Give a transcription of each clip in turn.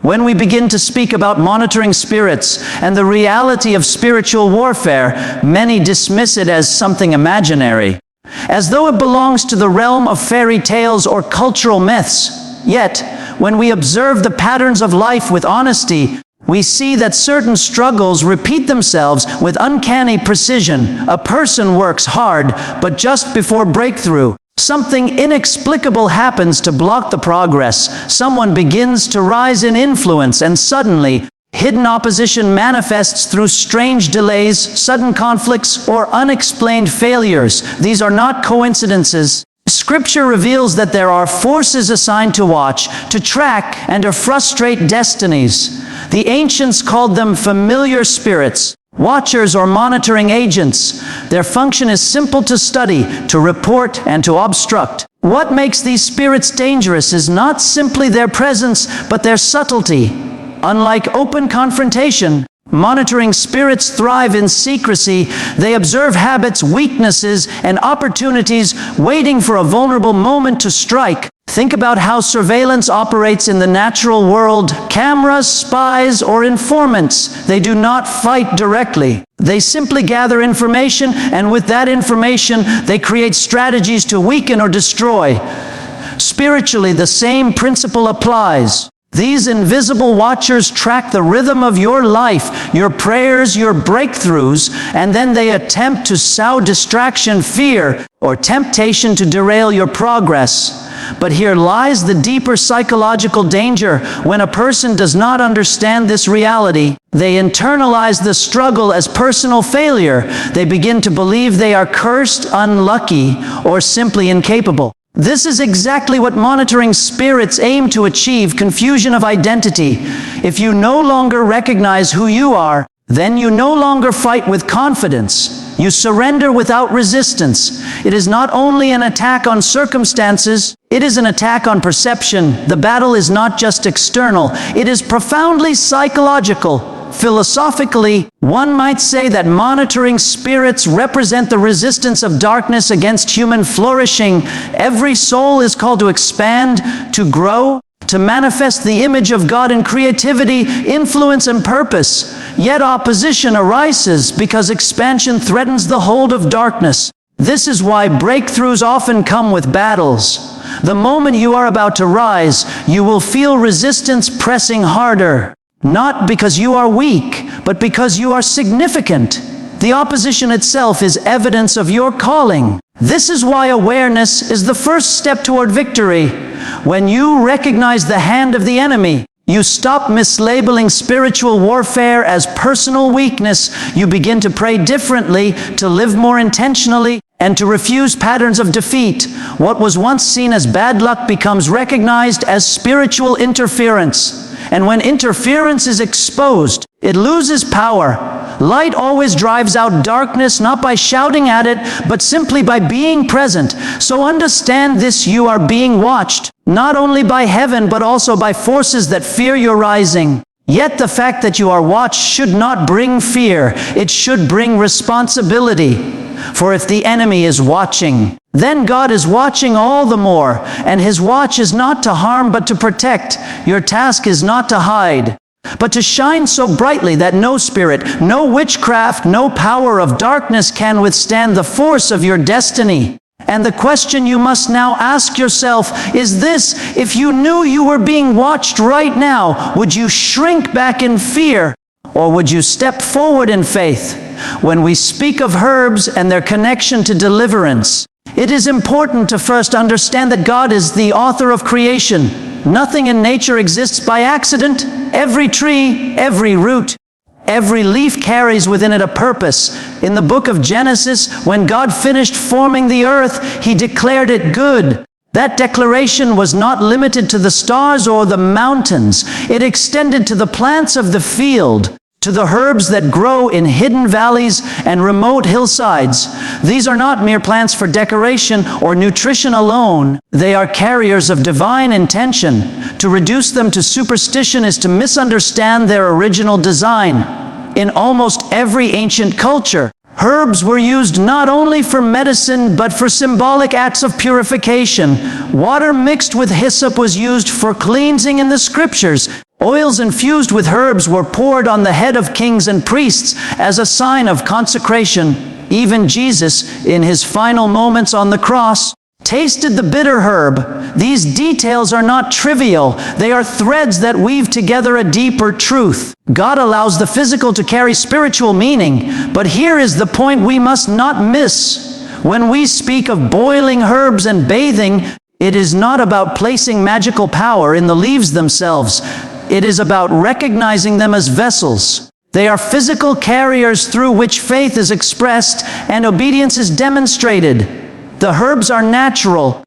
When we begin to speak about monitoring spirits and the reality of spiritual warfare, many dismiss it as something imaginary, as though it belongs to the realm of fairy tales or cultural myths. Yet, when we observe the patterns of life with honesty, we see that certain struggles repeat themselves with uncanny precision. A person works hard, but just before breakthrough, something inexplicable happens to block the progress. Someone begins to rise in influence, and suddenly, hidden opposition manifests through strange delays, sudden conflicts, or unexplained failures. These are not coincidences. Scripture reveals that there are forces assigned to watch, to track, and to frustrate destinies. The ancients called them familiar spirits, watchers or monitoring agents. Their function is simple to study, to report, and to obstruct. What makes these spirits dangerous is not simply their presence, but their subtlety. Unlike open confrontation, monitoring spirits thrive in secrecy. They observe habits, weaknesses, and opportunities, waiting for a vulnerable moment to strike. Think about how surveillance operates in the natural world. Cameras, spies, or informants, they do not fight directly. They simply gather information, and with that information, they create strategies to weaken or destroy. Spiritually, the same principle applies. These invisible watchers track the rhythm of your life, your prayers, your breakthroughs, and then they attempt to sow distraction, fear, or temptation to derail your progress. But here lies the deeper psychological danger. When a person does not understand this reality, they internalize the struggle as personal failure. They begin to believe they are cursed, unlucky, or simply incapable. This is exactly what monitoring spirits aim to achieve: confusion of identity. If you no longer recognize who you are, then you no longer fight with confidence. You surrender without resistance. It is not only an attack on circumstances, it is an attack on perception. The battle is not just external, it is profoundly psychological. Philosophically, one might say that monitoring spirits represent the resistance of darkness against human flourishing. Every soul is called to expand, to grow, to manifest the image of God in creativity, influence, and purpose. Yet opposition arises because expansion threatens the hold of darkness. This is why breakthroughs often come with battles. The moment you are about to rise, you will feel resistance pressing harder. Not because you are weak, but because you are significant. The opposition itself is evidence of your calling. This is why awareness is the first step toward victory. When you recognize the hand of the enemy, you stop mislabeling spiritual warfare as personal weakness. You begin to pray differently, to live more intentionally, and to refuse patterns of defeat. What was once seen as bad luck becomes recognized as spiritual interference. And when interference is exposed, it loses power. Light always drives out darkness, not by shouting at it, but simply by being present. So understand this: you are being watched, not only by heaven, but also by forces that fear your rising. Yet the fact that you are watched should not bring fear. It should bring responsibility. For if the enemy is watching, then God is watching all the more. And his watch is not to harm, but to protect. Your task is not to hide, but to shine so brightly that no spirit, no witchcraft, no power of darkness can withstand the force of your destiny. And the question you must now ask yourself is this: if you knew you were being watched right now, would you shrink back in fear, or would you step forward in faith? When we speak of herbs and their connection to deliverance, it is important to first understand that God is the author of creation. Nothing in nature exists by accident. Every tree, every root, every leaf carries within it a purpose. In the book of Genesis, when God finished forming the earth, he declared it good. That declaration was not limited to the stars or the mountains. It extended to the plants of the field, to the herbs that grow in hidden valleys and remote hillsides. These are not mere plants for decoration or nutrition alone. They are carriers of divine intention. To reduce them to superstition is to misunderstand their original design. In almost every ancient culture, herbs were used not only for medicine, but for symbolic acts of purification. Water mixed with hyssop was used for cleansing in the scriptures. Oils infused with herbs were poured on the head of kings and priests as a sign of consecration. Even Jesus, in his final moments on the cross, tasted the bitter herb. These details are not trivial. They are threads that weave together a deeper truth. God allows the physical to carry spiritual meaning, but here is the point we must not miss. When we speak of boiling herbs and bathing, it is not about placing magical power in the leaves themselves. It is about recognizing them as vessels. They are physical carriers through which faith is expressed and obedience is demonstrated. The herbs are natural,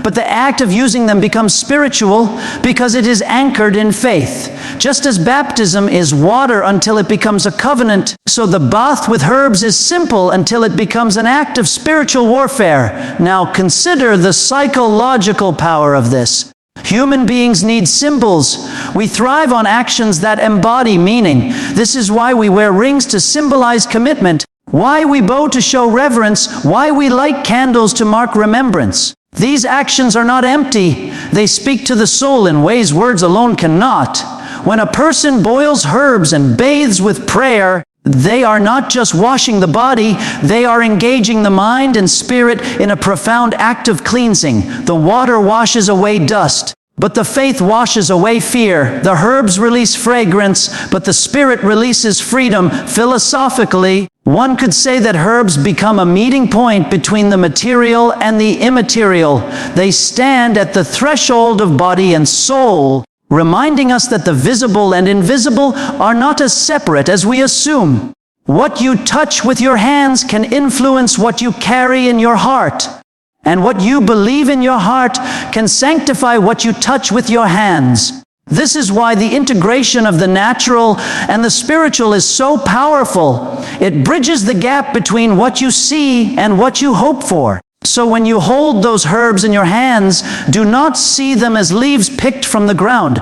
but the act of using them becomes spiritual because it is anchored in faith. Just as baptism is water until it becomes a covenant, so the bath with herbs is simple until it becomes an act of spiritual warfare. Now consider the psychological power of this. Human beings need symbols. We thrive on actions that embody meaning. This is why we wear rings to symbolize commitment, why we bow to show reverence, why we light candles to mark remembrance. These actions are not empty. They speak to the soul in ways words alone cannot. When a person boils herbs and bathes with prayer, they are not just washing the body, they are engaging the mind and spirit in a profound act of cleansing. The water washes away dust, but the faith washes away fear. The herbs release fragrance, but the spirit releases freedom. Philosophically, one could say that herbs become a meeting point between the material and the immaterial. They stand at the threshold of body and soul, reminding us that the visible and invisible are not as separate as we assume. What you touch with your hands can influence what you carry in your heart, and what you believe in your heart can sanctify what you touch with your hands. This is why the integration of the natural and the spiritual is so powerful. It bridges the gap between what you see and what you hope for. So when you hold those herbs in your hands, do not see them as leaves picked from the ground.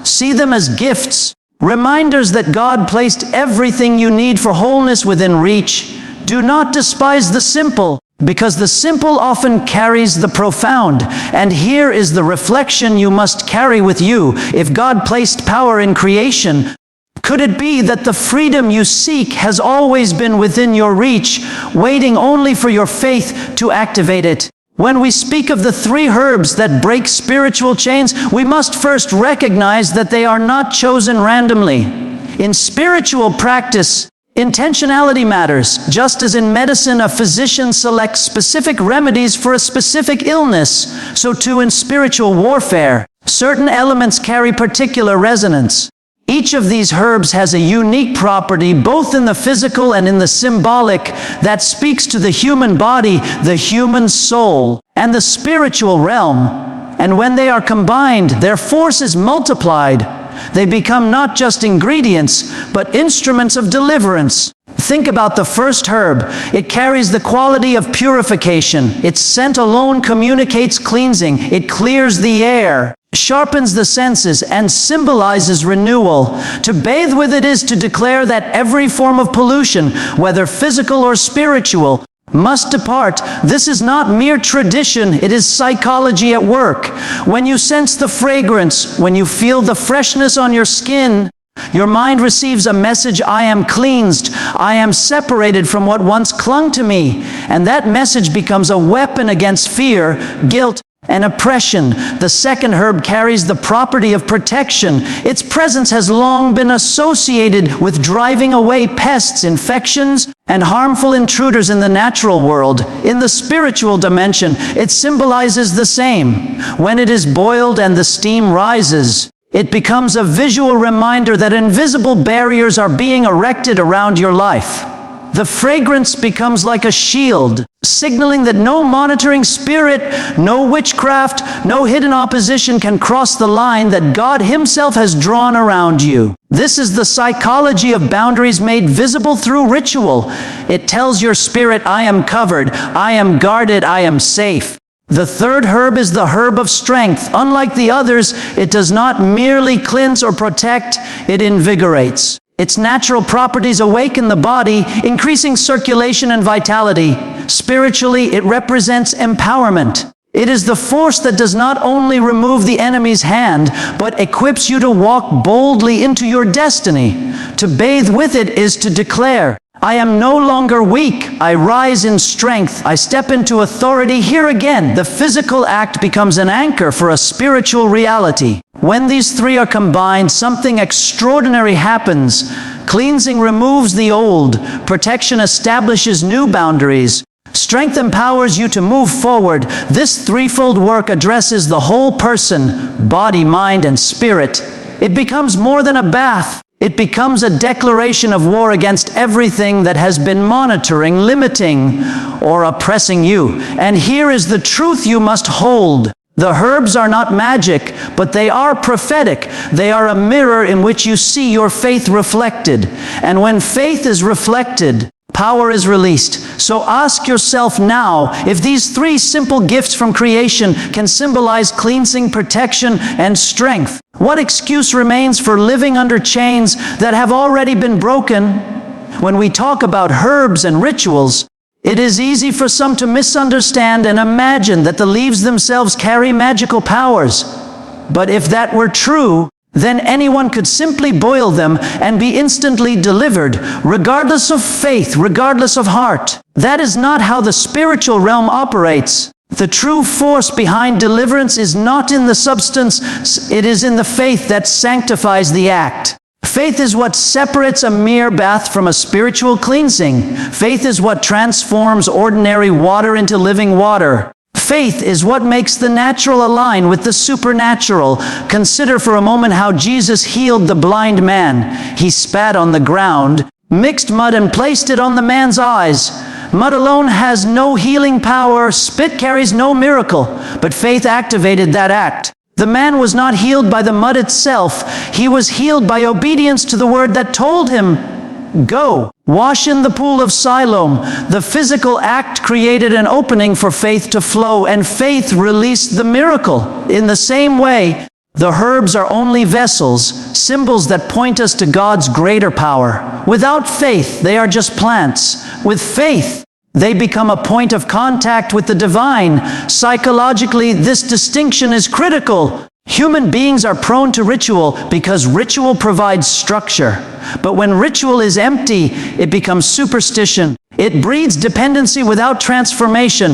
See them as gifts, reminders that God placed everything you need for wholeness within reach. Do not despise the simple, because the simple often carries the profound. And here is the reflection you must carry with you. If God placed power in creation, could it be that the freedom you seek has always been within your reach, waiting only for your faith to activate it? When we speak of the three herbs that break spiritual chains, we must first recognize that they are not chosen randomly. In spiritual practice, intentionality matters. Just as in medicine, a physician selects specific remedies for a specific illness, so too in spiritual warfare, certain elements carry particular resonance. Each of these herbs has a unique property, both in the physical and in the symbolic, that speaks to the human body, the human soul, and the spiritual realm. And when they are combined, their force is multiplied. They become not just ingredients, but instruments of deliverance. Think about the first herb. It carries the quality of purification. Its scent alone communicates cleansing. It clears the air, sharpens the senses, and symbolizes renewal. To bathe with it is to declare that every form of pollution, whether physical or spiritual, must depart. This is not mere tradition, it is psychology at work. When you sense the fragrance, when you feel the freshness on your skin, your mind receives a message: I am cleansed, I am separated from what once clung to me. And that message becomes a weapon against fear, guilt, and oppression. The second herb carries the property of protection. Its presence has long been associated with driving away pests, infections, and harmful intruders in the natural world. In the spiritual dimension, it symbolizes the same. When it is boiled and the steam rises, it becomes a visual reminder that invisible barriers are being erected around your life. The fragrance becomes like a shield, signaling that no monitoring spirit, no witchcraft, no hidden opposition can cross the line that God Himself has drawn around you. This is the psychology of boundaries made visible through ritual. It tells your spirit, I am covered, I am guarded, I am safe. The third herb is the herb of strength. Unlike the others, it does not merely cleanse or protect, it invigorates. Its natural properties awaken the body, increasing circulation and vitality. Spiritually, it represents empowerment. It is the force that does not only remove the enemy's hand, but equips you to walk boldly into your destiny. To bathe with it is to declare, I am no longer weak. I rise in strength. I step into authority. Here again, the physical act becomes an anchor for a spiritual reality. When these three are combined, something extraordinary happens. Cleansing removes the old. Protection establishes new boundaries. Strength empowers you to move forward. This threefold work addresses the whole person, body, mind, and spirit. It becomes more than a bath. It becomes a declaration of war against everything that has been monitoring, limiting, or oppressing you. And here is the truth you must hold. The herbs are not magic, but they are prophetic. They are a mirror in which you see your faith reflected. And when faith is reflected, power is released. So ask yourself now if these three simple gifts from creation can symbolize cleansing, protection, and strength. What excuse remains for living under chains that have already been broken? When we talk about herbs and rituals, it is easy for some to misunderstand and imagine that the leaves themselves carry magical powers. But if that were true, then anyone could simply boil them and be instantly delivered, regardless of faith, regardless of heart. That is not how the spiritual realm operates. The true force behind deliverance is not in the substance, it is in the faith that sanctifies the act. Faith is what separates a mere bath from a spiritual cleansing. Faith is what transforms ordinary water into living water. Faith is what makes the natural align with the supernatural. Consider for a moment how Jesus healed the blind man. He spat on the ground, mixed mud, and placed it on the man's eyes. Mud alone has no healing power. Spit carries no miracle. But faith activated that act. The man was not healed by the mud itself. He was healed by obedience to the word that told him, go, wash in the pool of Siloam. The physical act created an opening for faith to flow, and faith released the miracle. In the same way, the herbs are only vessels, symbols that point us to God's greater power. Without faith, they are just plants. With faith, they become a point of contact with the divine. Psychologically, this distinction is critical. Human beings are prone to ritual because ritual provides structure. But when ritual is empty, it becomes superstition. It breeds dependency without transformation.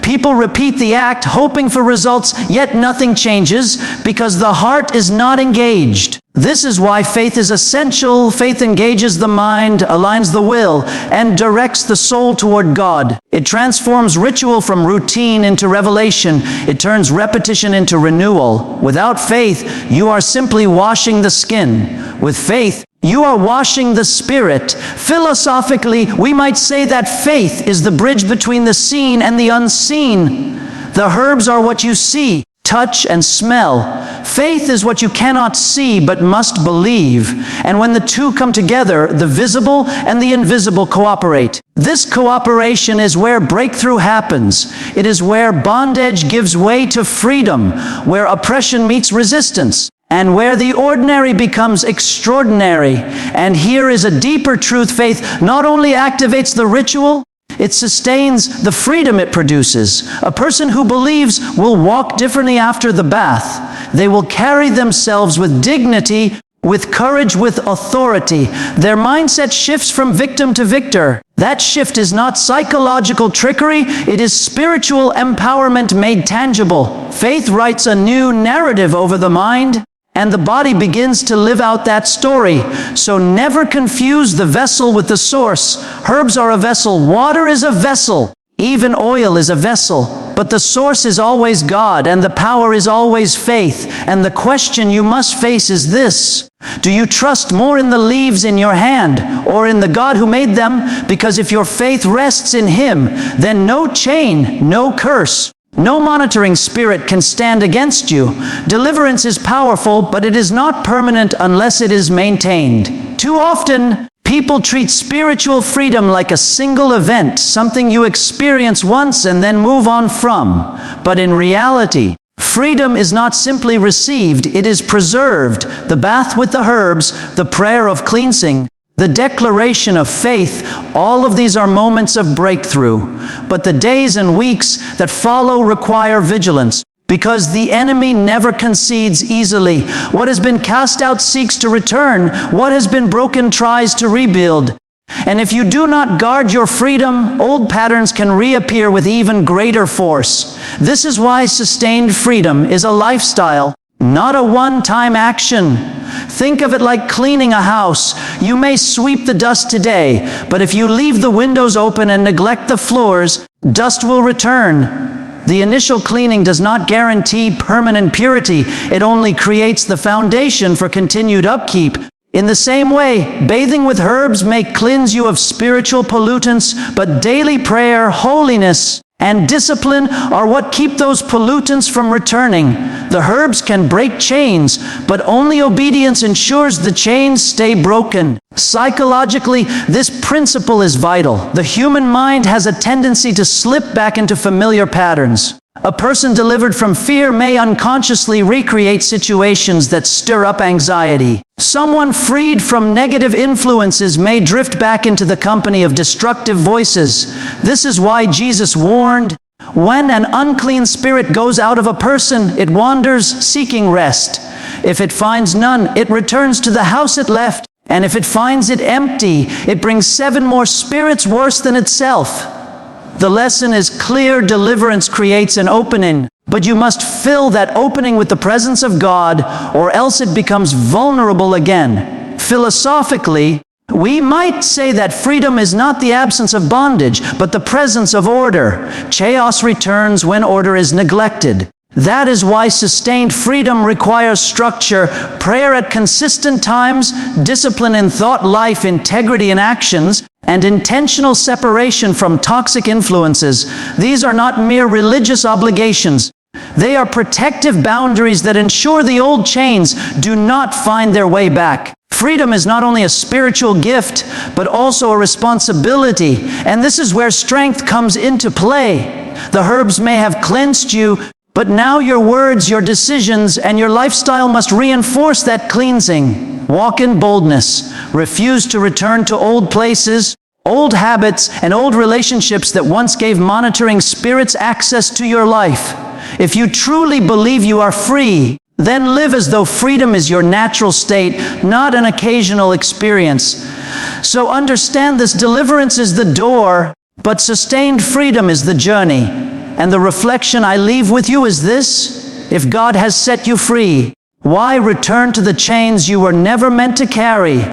People repeat the act, hoping for results, yet nothing changes because the heart is not engaged. This is why faith is essential. Faith engages the mind, aligns the will, and directs the soul toward God. It transforms ritual from routine into revelation. It turns repetition into renewal. Without faith, you are simply washing the skin. With faith, you are washing the spirit. Philosophically, we might say that faith is the bridge between the seen and the unseen. The herbs are what you see, touch, and smell. Faith is what you cannot see but must believe. And when the two come together, the visible and the invisible cooperate. This cooperation is where breakthrough happens. It is where bondage gives way to freedom, where oppression meets resistance, and where the ordinary becomes extraordinary. And here is a deeper truth. Faith not only activates the ritual, it sustains the freedom it produces. A person who believes will walk differently after the bath. They will carry themselves with dignity, with courage, with authority. Their mindset shifts from victim to victor. That shift is not psychological trickery, it is spiritual empowerment made tangible. Faith writes a new narrative over the mind, and the body begins to live out that story. So never confuse the vessel with the source. Herbs are a vessel. Water is a vessel. Even oil is a vessel. But the source is always God, and the power is always faith. And the question you must face is this: do you trust more in the leaves in your hand or in the God who made them? Because if your faith rests in Him, then no chain, no curse, no monitoring spirit can stand against you. Deliverance is powerful, but it is not permanent unless it is maintained. Too often, people treat spiritual freedom like a single event, something you experience once and then move on from. But in reality, freedom is not simply received, it is preserved. The bath with the herbs, the prayer of cleansing, the declaration of faith, all of these are moments of breakthrough. But the days and weeks that follow require vigilance, because the enemy never concedes easily. What has been cast out seeks to return. What has been broken tries to rebuild. And if you do not guard your freedom, old patterns can reappear with even greater force. This is why sustained freedom is a lifestyle, not a one-time action. Think of it like cleaning a house. You may sweep the dust today, but if you leave the windows open and neglect the floors, dust will return. The initial cleaning does not guarantee permanent purity. It only creates the foundation for continued upkeep. In the same way, bathing with herbs may cleanse you of spiritual pollutants, but daily prayer, holiness, and discipline are what keep those pollutants from returning. The herbs can break chains, but only obedience ensures the chains stay broken. Psychologically, this principle is vital. The human mind has a tendency to slip back into familiar patterns. A person delivered from fear may unconsciously recreate situations that stir up anxiety. Someone freed from negative influences may drift back into the company of destructive voices. This is why Jesus warned, when an unclean spirit goes out of a person, it wanders seeking rest. If it finds none, it returns to the house it left. And if it finds it empty, it brings 7 more spirits worse than itself. The lesson is clear: deliverance creates an opening, but you must fill that opening with the presence of God, or else it becomes vulnerable again. Philosophically, we might say that freedom is not the absence of bondage, but the presence of order. Chaos returns when order is neglected. That is why sustained freedom requires structure, prayer at consistent times, discipline in thought life, integrity in actions, and intentional separation from toxic influences. These are not mere religious obligations. They are protective boundaries that ensure the old chains do not find their way back. Freedom is not only a spiritual gift, but also a responsibility, and this is where strength comes into play. The herbs may have cleansed you, but now your words, your decisions, and your lifestyle must reinforce that cleansing. Walk in boldness. Refuse to return to old places, old habits, and old relationships that once gave monitoring spirits access to your life. If you truly believe you are free, then live as though freedom is your natural state, not an occasional experience. So understand this: deliverance is the door, but sustained freedom is the journey. And the reflection I leave with you is this: if God has set you free, why return to the chains you were never meant to carry?